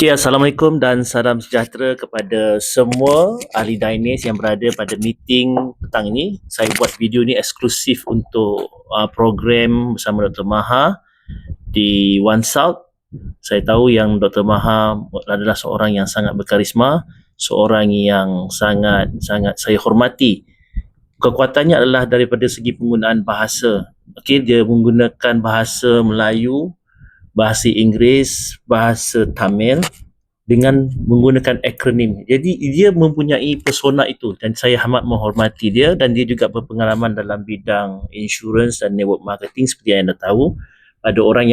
Okey, Assalamualaikum dan salam sejahtera kepada semua ahli Dainis yang berada pada meeting petang ini. Saya buat video ni eksklusif untuk program bersama Dr. Maha di One South. Saya tahu yang Dr. Maha adalah seorang yang sangat berkarisma, seorang yang sangat saya hormati. Kekuatannya adalah daripada segi penggunaan bahasa. Okey, dia menggunakan bahasa Melayu, bahasa Inggeris, bahasa Tamil dengan menggunakan akronim. Jadi dia mempunyai persona itu dan saya amat menghormati dia, dan dia juga berpengalaman dalam bidang insurance dan network marketing seperti yang anda tahu. Ada orang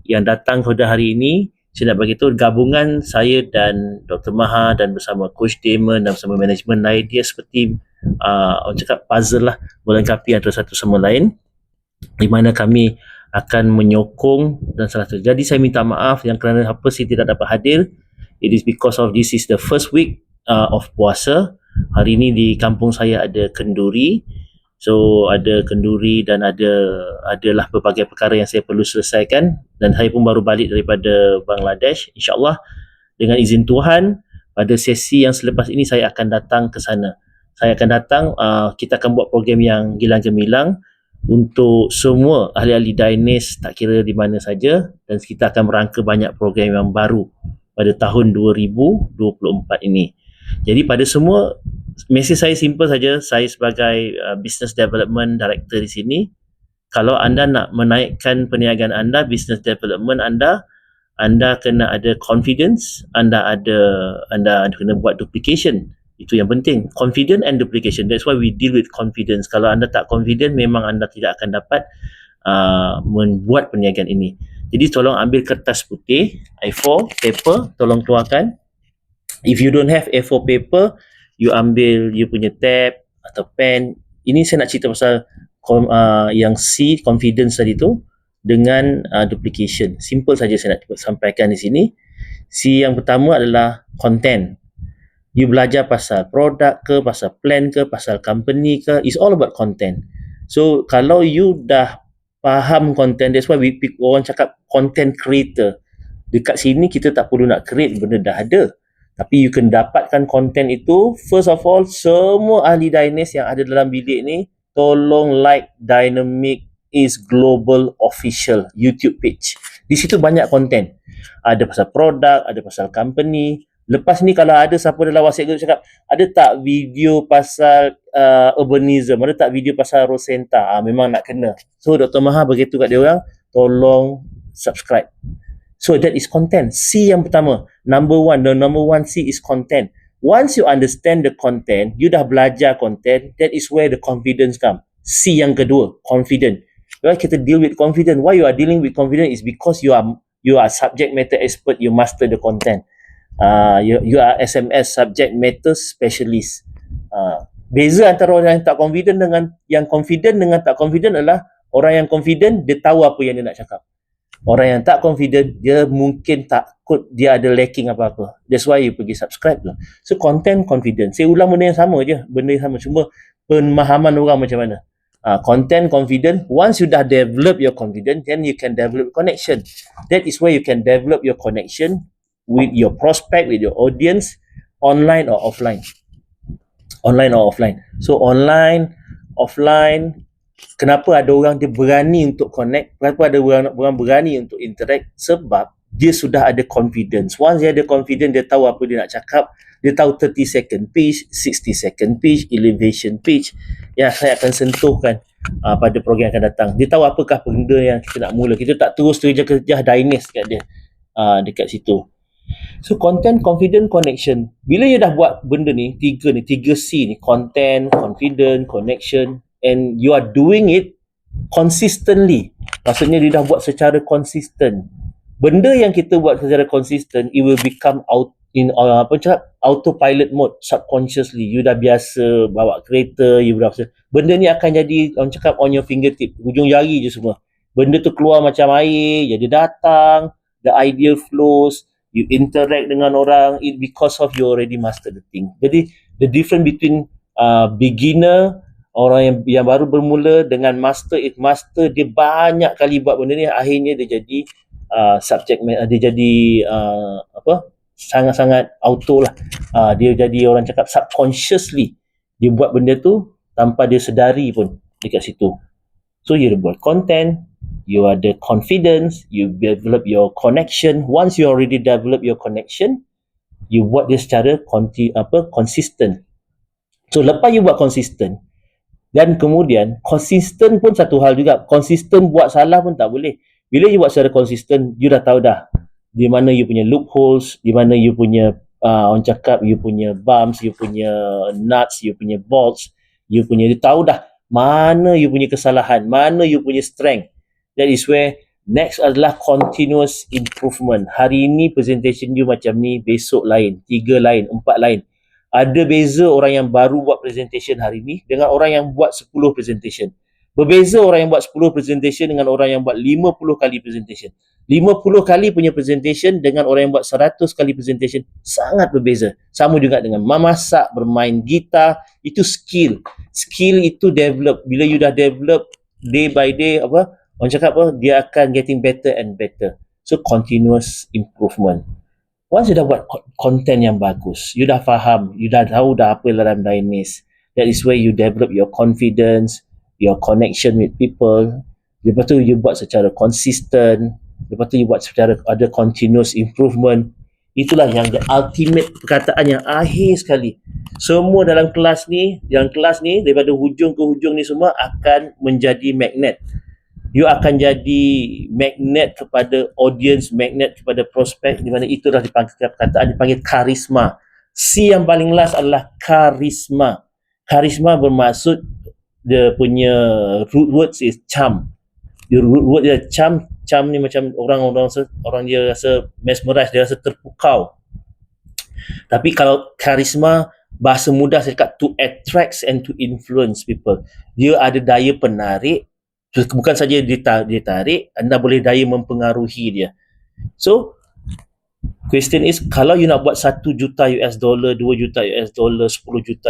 yang datang pada hari ini, saya nak bagi tahu gabungan saya dan Dr. Maha dan bersama Coach Damon dan bersama management lain, dia seperti orang cakap puzzle lah, melengkapi antara satu sama lain, di mana kami akan menyokong dan salah satu. Jadi saya minta maaf yang kerana apa saya tidak dapat hadir. It is because of this is the first week of puasa. Hari ini di kampung saya ada kenduri. So ada kenduri dan adalah berbagai perkara yang saya perlu selesaikan, dan saya pun baru balik daripada Bangladesh. InsyaAllah dengan izin Tuhan pada sesi yang selepas ini saya akan datang ke sana. Saya akan datang, kita akan buat program yang gilang gemilang untuk semua ahli-ahli Dainis tak kira di mana saja, dan kita akan merangka banyak program yang baru pada tahun 2024 ini. Jadi pada semua, mesej saya simple saja. Saya sebagai Business Development Director di sini, kalau anda nak menaikkan perniagaan anda, business development anda kena ada confidence, anda kena buat duplication. Itu yang penting, confident and duplication. That's why we deal with confidence. Kalau anda tak confident, memang anda tidak akan dapat membuat perniagaan ini. Jadi tolong ambil kertas putih, A4 paper, tolong keluarkan. If you don't have A4 paper, you ambil you punya tab atau pen. Ini saya nak cerita pasal yang C, confidence tadi tu, dengan duplication. Simple saja saya nak sampaikan di sini. C yang pertama adalah content. You belajar pasal produk ke, pasal plan ke, pasal company ke, it's all about content. So kalau you dah faham content, that's why orang cakap content creator. Dekat sini kita tak perlu nak create, benda dah ada. Tapi you can dapatkan content itu. First of all, semua ahli Dainis yang ada dalam bilik ni, tolong like Dynamic is Global Official YouTube page. Di situ banyak content. Ada pasal produk, ada pasal company. Lepas ni kalau ada siapa dalam WhatsApp group cakap, ada tak video pasal urbanism, ada tak video pasal Rosenta, memang nak kena. So Dr. Maha begitu kat dia orang, tolong subscribe. So that is content. C yang pertama, the number one C is content. Once you understand the content, you dah belajar content, that is where the confidence come. C yang kedua, confident. Why kita deal with confident? Why you are dealing with confident is because you are subject matter expert, you master the content. You are SMS, subject matter specialist. Beza antara orang yang tak confident dengan yang confident dengan tak confident adalah orang yang confident, dia tahu apa yang dia nak cakap. Orang yang tak confident, dia mungkin takut dia ada lacking apa-apa. That's why you pergi subscribe lah. So content, confidence. Saya ulang benda yang sama je. Benda yang sama. Cuma pemahaman orang macam mana. Content, confident. Once you dah develop your confidence, then you can develop connection. That is where you can develop your connection with your prospect, with your audience, online or offline. Online or offline. So online, offline. Kenapa ada orang dia berani untuk connect? Kenapa ada orang berani untuk interact? Sebab dia sudah ada confidence. Once dia ada confidence, dia tahu apa dia nak cakap. Dia tahu 30 second pitch, 60 second pitch, elevation pitch. Ya, saya akan sentuhkan pada program yang akan datang. Dia tahu apakah benda yang kita nak mula. Kita tak terus kerja Dainis kat dia dekat situ. So content, confident, connection. Bila you dah buat benda ni, tiga C ni, content, confident, connection, and you are doing it consistently. Maksudnya dia dah buat secara konsisten. Benda yang kita buat secara konsisten, it will become autopilot mode, subconsciously. You dah biasa bawa kereta, you dah biasa. Benda ni akan jadi, orang cakap, on your fingertip, hujung jari je semua. Benda tu keluar macam air, jadi datang, the idea flows, you interact dengan orang, it because of you already master the thing. Jadi the difference between beginner, orang yang baru bermula, dengan master, if master dia banyak kali buat benda ni, akhirnya dia jadi subject, dia jadi sangat-sangat auto lah. Dia jadi orang cakap subconsciously dia buat benda tu tanpa dia sedari pun dekat situ. So you buat content, you ada confidence, you develop your connection. Once you already develop your connection, you buat dia secara consistent. So lepas you buat consistent, dan kemudian konsisten pun satu hal juga. Konsisten buat salah pun tak boleh. Bila you buat secara konsisten, you dah tahu dah di mana you punya loopholes, di mana you punya orang cakap you punya bumps, you punya nuts, you punya bolts, you tahu dah mana you punya kesalahan, mana you punya strength. That is where next adalah continuous improvement. Hari ini presentation you macam ni, besok lain, 3 lain, 4 lain. Ada beza orang yang baru buat presentation hari ni dengan orang yang buat 10 presentation. Berbeza orang yang buat 10 presentation dengan orang yang buat 50 kali presentation. 50 kali punya presentation dengan orang yang buat 100 kali presentation sangat berbeza. Sama juga dengan memasak, bermain gitar, itu skill. Skill itu develop. Bila you dah develop day by day, orang cakap dia akan getting better and better. So continuous improvement. Once you dah buat content yang bagus, you dah faham, you dah tahu dah apa dalam Dynase, that is where you develop your confidence, your connection with people. Lepas tu you buat secara consistent, lepas tu you buat secara ada continuous improvement. Itulah yang the ultimate perkataan yang akhir sekali. Semua dalam kelas ni daripada hujung ke hujung ni semua akan menjadi magnet. You akan jadi magnet kepada audience, magnet kepada prospek, di mana itu dah dipanggil perkataan dipanggil karisma. C yang paling last adalah karisma. Karisma bermaksud dia punya root words is charm. Dia root word dia charm. Charm ni macam orang dia rasa mesmerize, dia rasa terpukau. Tapi kalau karisma, bahasa mudah saya cakap to attract and to influence people. Dia ada daya penarik. Bukan saja dia tarik, anda boleh daya mempengaruhi dia. So, question is, kalau you nak buat $1 juta, $2 juta, $10 juta